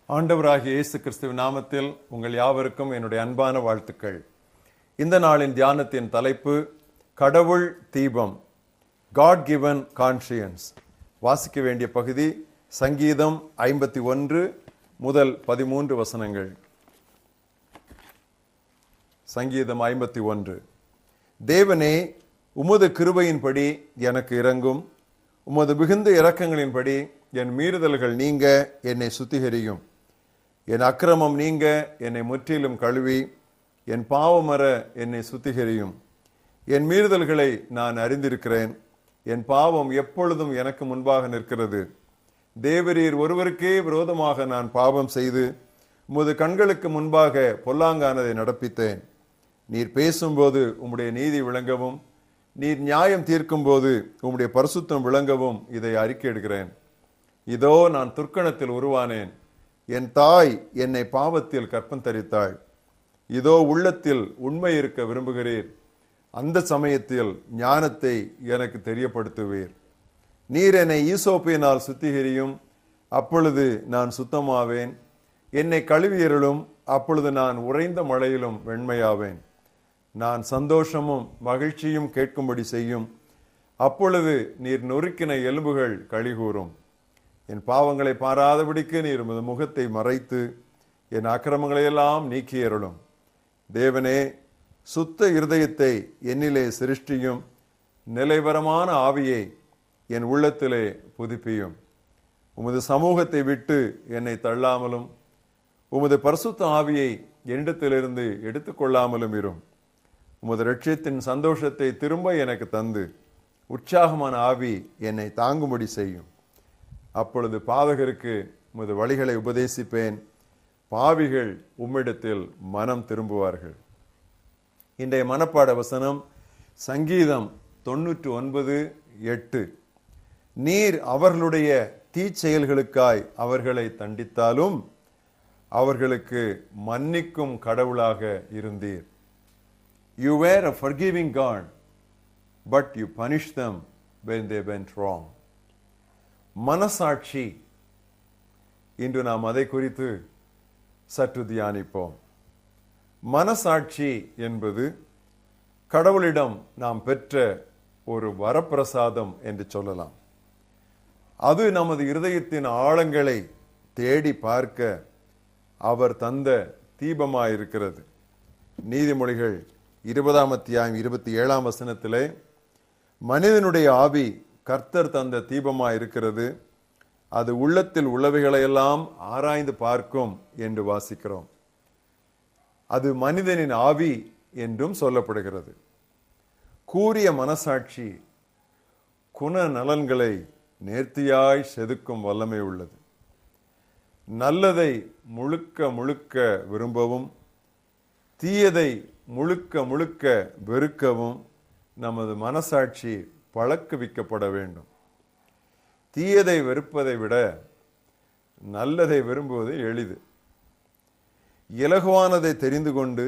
ஆண்டவராகிய இயேசு கிறிஸ்துவின் நாமத்தில் உங்கள் யாவருக்கும் என்னுடைய அன்பான வாழ்த்துக்கள். இந்த நாளின் தியானத்தின் தலைப்பு கடவுள் தீபம், காட் கிவன் கான்ஷியன்ஸ். வாசிக்க வேண்டிய பகுதி சங்கீதம் 51 முதல் 13 வசனங்கள். சங்கீதம் 51. தேவனே, உமது கிருபையின்படி எனக்கு இரங்கும், உமது மிகுந்த இரக்கங்களின்படி என் மீறுதல்கள் நீங்க என்னை சுத்திகரியும். என் அக்கிரமம் நீங்க என்னை முற்றிலும் கழுவி, என் பாவமற என்னை சுத்திகரியும். என் மீறுதல்களை நான் அறிந்திருக்கிறேன், என் பாவம் எப்பொழுதும் எனக்கு முன்பாக நிற்கிறது. தேவரீர் ஒருவருக்கே விரோதமாக நான் பாவம் செய்து உமது கண்களுக்கு முன்பாக பொல்லாங்கானதை நடப்பித்தேன். நீர் பேசும்போது உம்முடைய நீதி விளங்கவும், நீர் நியாயம் தீர்க்கும் போது உம்முடைய பரிசுத்தம் விளங்கவும் இதை அறிக்கையிடுகிறேன். இதோ நான் துர்க்கணத்தில் உருவானேன், என் தாய் என்னை பாவத்தில் கற்பந்தரித்தாள். இதோ உள்ளத்தில் உண்மை இருக்க விரும்புகிறீர், அந்த சமயத்தில் ஞானத்தை எனக்கு தெரியப்படுத்துவீர். நீர் என்னை ஈசோப்பினால் சுத்திகரியும், அப்பொழுது நான் சுத்தமாவேன். என்னை கழுவியருளும், அப்பொழுது நான் உறைந்த மழையிலும் வெண்மையாவேன். நான் சந்தோஷமும் மகிழ்ச்சியும் கேட்கும்படி செய்யும், அப்பொழுது நீர் நொறுக்கின எலும்புகள் களிகூரும். என் பாவங்களை பாராதபடிக்கு நீர் உமது முகத்தை மறைத்து என் அக்கிரமங்களையெல்லாம் நீக்கியருளும். தேவனே, சுத்த இருதயத்தை என்னிலே சிருஷ்டியும், நிலைவரமான ஆவியை என் உள்ளத்திலே புதுப்பியும். உமது சமூகத்தை விட்டு என்னை தள்ளாமலும், உமது பரிசுத்த ஆவியை என்னிடத்திலிருந்து எடுத்துக்கொள்ளாமலும் இரும். உமது இரட்சியத்தின் சந்தோஷத்தை திரும்ப எனக்கு தந்து உற்சாகமான ஆவி என்னை தாங்கும்படி செய்யும். அப்பொழுது பாதகருக்கு உமது வழிகளை உபதேசிப்பேன், பாவிகள் உம்மிடத்தில் மனம் திரும்புவார்கள். இன்றைய மனப்பாட வசனம் சங்கீதம் 99:8. நீர் அவர்களுடைய தீச்செயல்களுக்காய் அவர்களை தண்டித்தாலும் அவர்களுக்கு மன்னிக்கும் கடவுளாக இருந்தீர். You were a forgiving God, but you punished them when they went wrong. மனசாட்சி, இன்று நாம் அதை குறித்து சற்று தியானிப்போம். மனசாட்சி என்பது கடவுளிடம் நாம் பெற்ற ஒரு வரப்பிரசாதம் என்று சொல்லலாம். அது நமது இருதயத்தின் ஆழங்களை தேடி பார்க்க அவர் தந்த தீபமாயிருக்கிறது. நீதிமொழிகள் 20:27 மனிதனுடைய ஆவி கர்த்தர் தந்த தீபமாயிருக்கிறது, அது உள்ளத்தில் உள்ளவைகளையெல்லாம் ஆராய்ந்து பார்க்கும் என்று வாசிக்கிறோம். அது மனிதனின் ஆவி என்றும் சொல்லப்படுகிறது. கூரிய மனசாட்சி குண நலன்களை நேர்த்தியாய் செதுக்கும் வல்லமை உள்ளது. நல்லதை முழுக்க முழுக்க விரும்பவும், தீயதை முழுக்க முழுக்க வெறுக்கவும் நமது மனசாட்சி பழக்குவிக்கப்பட வேண்டும். தீயதை வெறுப்பதை விட நல்லதை விரும்புவது எளிது. இலகுவானதை தெரிந்து கொண்டு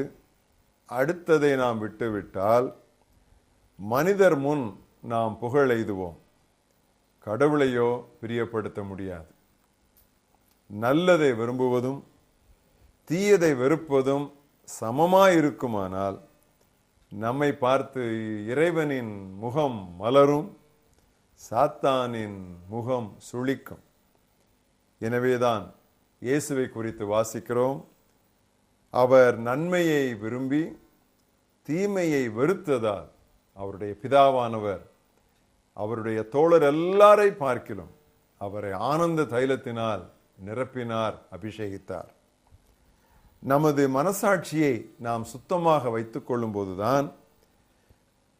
அடுத்ததை நாம் விட்டுவிட்டால் மனிதர் முன் நாம் புகழ் எய்துவோம், கடவுளையோ பிரியப்படுத்த முடியாது. நல்லதை விரும்புவதும் தீயதை வெறுப்பதும் சமமாயிருக்குமானால் நம்மை பார்த்து இறைவனின் முகம் மலரும், சாத்தானின் முகம் சுளிக்கும். எனவேதான் இயேசுவை குறித்து வாசிக்கிறோம், அவர் நன்மையை விரும்பி தீமையை வெறுத்ததால் அவருடைய பிதாவானவர் அவருடைய தோழர் எல்லாரை பார்க்கிலும் அவரை ஆனந்த தைலத்தினால் நிரப்பினார், அபிஷேகித்தார். நமது மனசாட்சியை நாம் சுத்தமாக வைத்துக் கொள்ளும் போதுதான்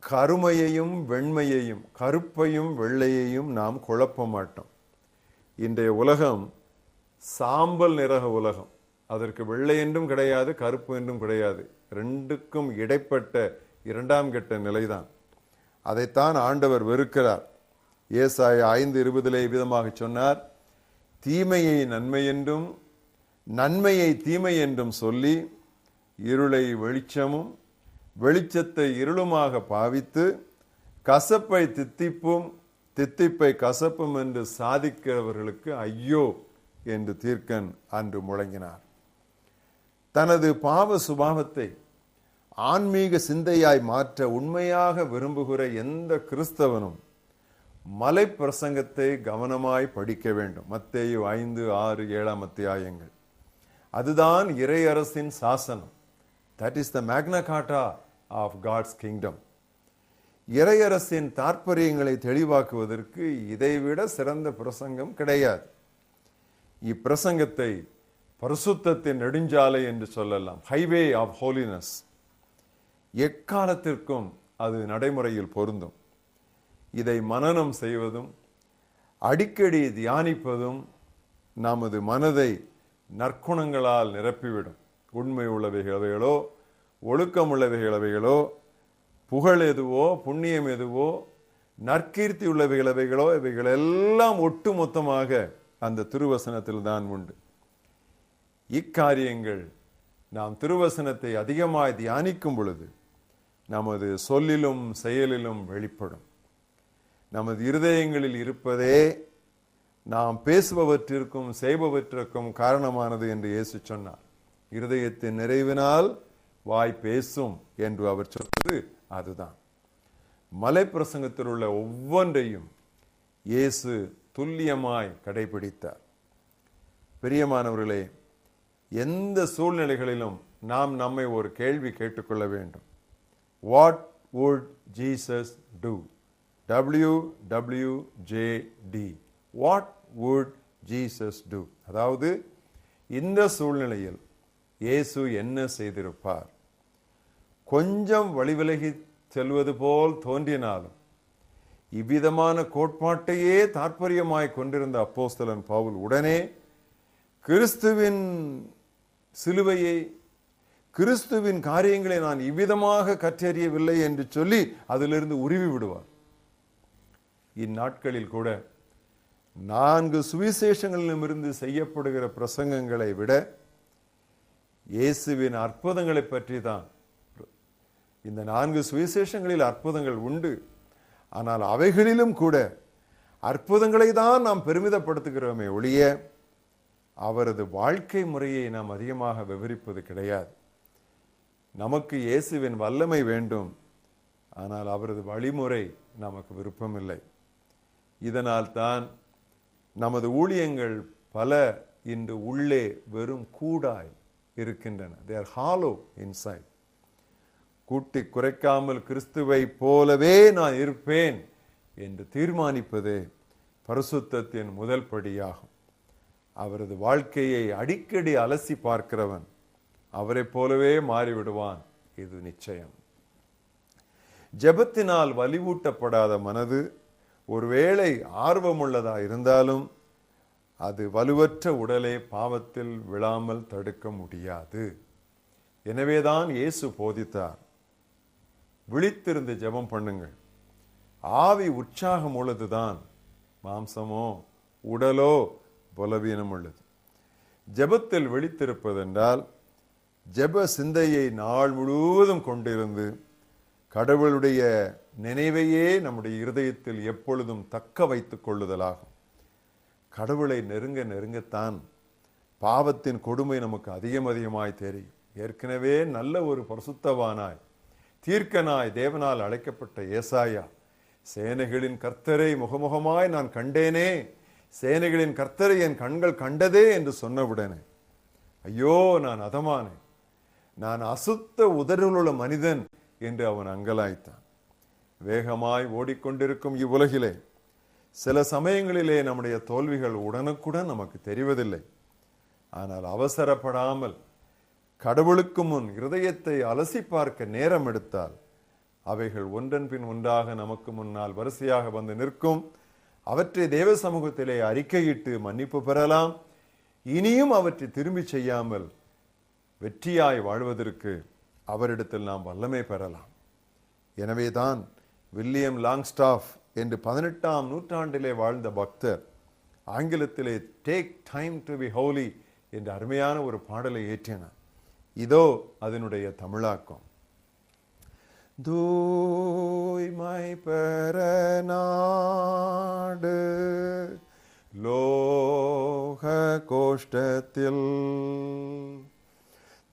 கருமையையும் வெண்மையையும், கருப்பையும் வெள்ளையையும் நாம் குழப்ப மாட்டோம். இன்றைய உலகம் சாம்பல் நிற உலகம். அதற்கு வெள்ளை என்றும் கிடையாது, கருப்பு என்றும் கிடையாது. ரெண்டுக்கும் இடைப்பட்ட இரண்டாம் கட்ட நிலைதான். அதைத்தான் ஆண்டவர் வெறுக்கிறார். ஏசாயா 5:20 விதமாக சொன்னார், தீமையை நன்மை என்றும் நன்மையை தீமை என்றும் சொல்லி இருளை வெளிச்சமும் வெளிச்சத்தை இருளுமாக பாவித்து கசப்பை தித்திப்பும் தித்திப்பை கசப்பும் என்று சாதிக்கிறவர்களுக்கு ஐயோ என்று தீர்க்கன் அன்று முழங்கினார். தனது பாவ சுபாவத்தை ஆன்மீக சிந்தையாய் மாற்ற உண்மையாக விரும்புகிற எந்த கிறிஸ்தவனும் மலை பிரசங்கத்தை கவனமாய் படிக்க வேண்டும். மத்தேயு 5, 6, 7 அத்தியாயங்கள். அதுதான் இறையரசின் சாசனம். That is the Magna Carta of God's kingdom. இறையரசின் தாற்பயங்களை தெளிவாக்குவதற்கு இதைவிட சிறந்த பிரசங்கம் கிடையாது. இப்பிரசங்கத்தை பரிசுத்தத்தின் நெடுஞ்சாலை என்று சொல்லலாம், ஹைவே ஆஃப் ஹோலினஸ். எக்காலத்திற்கும் அது நடைமுறையில் பொருந்தும். இதை மனனம் செய்வதும் அடிக்கடி தியானிப்பதும் நமது மனதை நற்குணங்களால் நிரப்பிவிடும். உண்மை உள்ளவைகளோ, ஒழுக்கம் உள்ளவைகளோ, புகழ் எதுவோ, புண்ணியம் எதுவோ, நற்கீர்த்தி உள்ளவைகளோ, இவைகளெல்லாம் ஒட்டு மொத்தமாக அந்த திருவசனத்தில் தான் உண்டு. இக்காரியங்கள் நாம் திருவசனத்தை அதிகமாய் தியானிக்கும் பொழுது நமது சொல்லிலும் செயலிலும் வெளிப்படும். நமது இருதயங்களில் இருப்பதே நாம் பேசுபவற்றிற்கும் செய்பவற்றிற்கும் காரணமானது என்று இயேசு சொன்னார். இருதயத்தின் நிறைவினால் வாய் பேசும் என்று அவர் சொன்னது அதுதான். மலை பிரசங்கத்தில் உள்ள ஒவ்வொன்றையும் இயேசு துல்லியமாய் கடைபிடித்தார். பிரியமானவர்களே, எந்த சூழ்நிலைகளிலும் நாம் நம்மை ஒரு கேள்வி கேட்டுக்கொள்ள வேண்டும். What would Jesus two? WWJD. What would Jesus two? அதாவது இந்த சூழ்நிலையில் இயேசு என்ன செய்திருப்பார்? கொஞ்சம் வழிவிலகி செல்வது போல் தோன்றினாலும் இவ்விதமான கோட்பாட்டையே தாற்பயமாய் கொண்டிருந்த அப்போஸ்தலன் பவுல் உடனே கிறிஸ்துவின் சிலுவையை, கிறிஸ்துவின் காரியங்களை நான் இவ்விதமாக கற்றறியவில்லை என்று சொல்லி அதிலிருந்து உருவி விடுவார். இந்நாட்களில் கூட 4 சுவிசேஷங்களிலும் இருந்து செய்யப்படுகிற பிரசங்கங்களை விட இயேசுவின் அற்புதங்களை பற்றி தான். இந்த 4 சுவிசேஷங்களில் அற்புதங்கள் உண்டு, ஆனால் அவைகளிலும் கூட அற்புதங்களை தான் நாம் பெருமிதப்படுத்துகிறோமே ஒழிய அவரது வாழ்க்கை முறையை நாம் அதிகமாக விவரிப்பது கிடையாது. நமக்கு இயேசுவின் வல்லமை வேண்டும், ஆனால் அவரது வழிமுறை நமக்கு விருப்பமில்லை. இதனால் தான் நமது ஊழியங்கள் பல இன்று உள்ளே வெறும் கூடாய் இருக்கின்றன. They are hollow inside. கூட்டி குறைக்காமல் கிறிஸ்துவை போலவே நான் இருப்பேன் என்று தீர்மானிப்பதே பரிசுத்தத்தின் முதல் படியாகும். அவரது வாழ்க்கையை அடிக்கடி அலசி பார்க்கிறவன் அவரை போலவே மாறிவிடுவான், இது நிச்சயம். ஜெபத்தினால் வலிவூட்டப்படாத மனது ஒருவேளை ஆர்வமுள்ளதா இருந்தாலும் அது வலுவற்ற உடலை பாவத்தில் விழாமல் தடுக்க முடியாது. எனவேதான் இயேசு போதித்தார், விழித்திருந்து ஜெபம் பண்ணுங்கள். ஆவி உற்சாகம் உள்ளதுதான், மாம்சமோ உடலோ பலவீனம் உள்ளது. ஜெபத்தில் விழித்திருப்பதென்றால் ஜெப சிந்தையை நாள் முழுவதும் கொண்டிருந்து கடவுளுடைய நினைவையே நம்முடைய இருதயத்தில் எப்பொழுதும் தக்க வைத்துக் கொள்ளுதலாகும். கடவுளை நெருங்க நெருங்கத்தான் பாவத்தின் கொடுமை நமக்கு அதிகமாய் தெரியும். ஏற்கனவே நல்ல ஒரு பரிசுத்தவானாய் தீர்க்கனாய் தேவனால் அழைக்கப்பட்ட ஏசாயா, சேனைகளின் கர்த்தரை முகமுகமாய் நான் கண்டேனே, சேனைகளின் கர்த்தரை என் கண்கள் கண்டதே என்று சொன்னவுடனே ஐயோ நான் அதமானேன், நான் அசுத்த உதடுகளுள்ள மனிதன் என்று அவன் அங்கலாய்த்தான். வேகமாய் ஓடிக்கொண்டிருக்கும் இவ்வுலகிலே சில சமயங்களிலே நம்முடைய தோல்விகள் உடனுக்குடன் நமக்கு தெரிவதில்லை. ஆனால் அவசரப்படாமல் கடவுளுக்கு முன் இருதயத்தை அலசி பார்க்க நேரம் எடுத்தால் அவைகள் ஒன்றன் பின் ஒன்றாக நமக்கு முன்னால் வரிசையாக வந்து நிற்கும். அவற்றை தேவ சமூகத்திலே அறிக்கையிட்டு மன்னிப்பு பெறலாம். இனியும் அவற்றை திரும்பி செய்யாமல் வெற்றியாய் வாழ்வதற்கு அவரிடத்தில் நாம் வல்லமை பெறலாம். எனவேதான் வில்லியம் லாங்ஸ்டாஃப் என்று 18ஆம் நூற்றாண்டிலே வாழ்ந்த பக்தர் ஆங்கிலத்திலே take time to be Holi என்ற அருமையான ஒரு பாடலை ஏற்றினார். இதோ அதனுடைய தமிழாக்கம். தூய்மை பெற நாடு லோக கோஷ்டத்தில்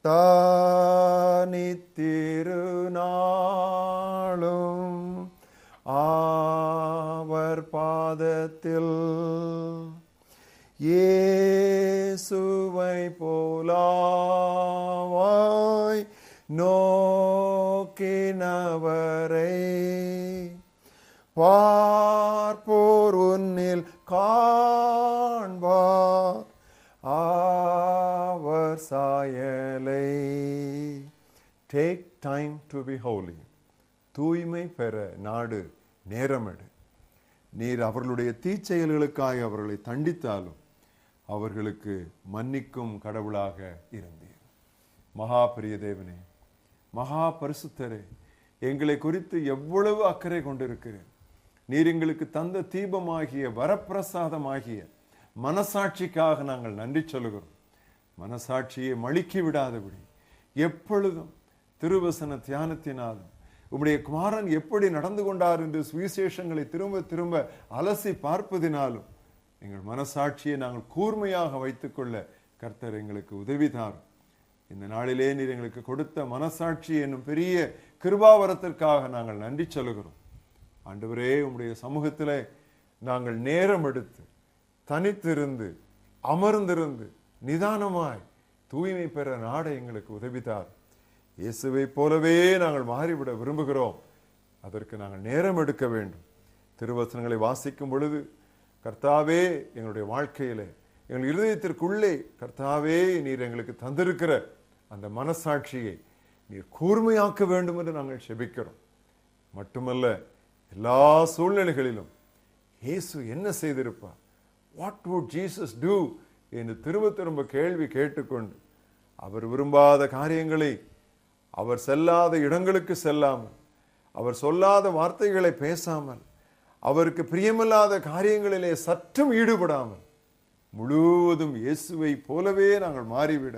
தானித்திருநாளும் அவர் பாதத்தில் இயேசுவை போலாவாய் நோக்கினவரை பார்ப்போர் உன்னில் காண்பார் அவர் சாயலை. Take time to be holy. தூய்மை பெற நாடு, நேரமெடு. நீர் அவர்களுடைய தீச்செயல்களுக்காக அவர்களை தண்டித்தாலும் அவர்களுக்கு மன்னிக்கும் கடவுளாக இருந்தீர். மகா பெரிய தேவனே, மகா பரிசுத்தரே, எங்களை குறித்து எவ்வளவு அக்கறை கொண்டிருக்கிறேன். நீர் எங்களுக்கு தந்த தீபமாகிய வரப்பிரசாதமாகிய மனசாட்சிக்காக நாங்கள் நன்றி சொல்லுகிறோம். மனசாட்சியை மழுக்கி விடாதபடி எப்பொழுதும் திருவசன தியானத்தினாலும் உம்முடைய குமாரன் எப்படி நடந்து கொண்டார் என்று சுவிசேஷங்களை திரும்ப திரும்ப அலசி பார்ப்பதினாலும் எங்கள் மனசாட்சியை நாங்கள் கூர்மையாக வைத்துக்கொள்ள கர்த்தர் எங்களுக்கு உதவிதார். இந்த நாளிலே நீர் எங்களுக்கு கொடுத்த மனசாட்சி என்னும் பெரிய கிருபாவரத்திற்காக நாங்கள் நன்றி சொல்லுகிறோம். ஆண்டவரே, உம்முடைய சமூகத்திலே நாங்கள் நேரம் எடுத்து தனித்திருந்து அமர்ந்திருந்து நிதானமாய் தூய்மை பெற நாட எங்களுக்கு உதவிதார். இயேசுவை போலவே நாங்கள் மாறிவிட விரும்புகிறோம். அதற்கு நாங்கள் நேரம் எடுக்க வேண்டும். திருவசனங்களை வாசிக்கும் பொழுது கர்த்தாவே, எங்களுடைய வாழ்க்கையிலே எங்கள் இருதயத்திற்குள்ளே கர்த்தாவே நீர் எங்களுக்கு தந்திருக்கிற அந்த மனசாட்சியை நீர் கூர்மையாக்க வேண்டும் என்று நாங்கள் செபிக்கிறோம். மட்டுமல்ல, எல்லா சூழ்நிலைகளிலும் இயேசு என்ன செய்திருப்பார், வாட் வுட் ஜீசஸ் டூ என்று திரும்ப திரும்ப கேள்வி கேட்டுக்கொண்டு அவர் விரும்பாத காரியங்களை, அவர் செல்லாத இடங்களுக்கு செல்லாமல், அவர் சொல்லாத வார்த்தைகளை பேசாமல், அவருக்கு பிரியமில்லாத காரியங்களிலே சற்றும் ஈடுபடாமல் முழுவதும் இயேசுவை போலவே நாங்கள் மாறிவிட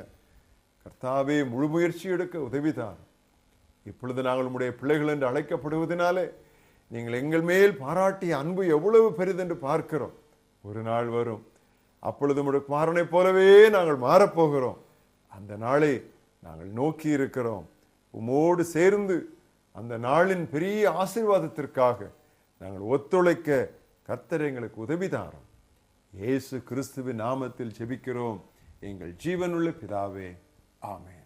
கர்த்தாவே முழு முயற்சி எடுக்க உதவிதான். இப்பொழுது நாங்கள் உம்முடைய பிள்ளைகள் என்று அழைக்கப்படுவதனாலே நீங்கள் எங்கள் மேல் பாராட்டிய அன்பு எவ்வளவு பெரிதென்று பார்க்கிறோம். ஒரு நாள் வரும், அப்பொழுது உம்முடைய குமாரனை போலவே நாங்கள் மாறப்போகிறோம். அந்த நாளை நாங்கள் நோக்கி இருக்கிறோம். உம்மோடு சேர்ந்து அந்த நாளின் பெரிய ஆசீர்வாதத்திற்காக நாங்கள் ஒத்துழைக்க கர்த்தர் எங்களுக்கு உதவிதாரும். இயேசு கிறிஸ்துவின் நாமத்தில் ஜெபிக்கிறோம் எங்கள் ஜீவனுள்ள பிதாவே, ஆமென்.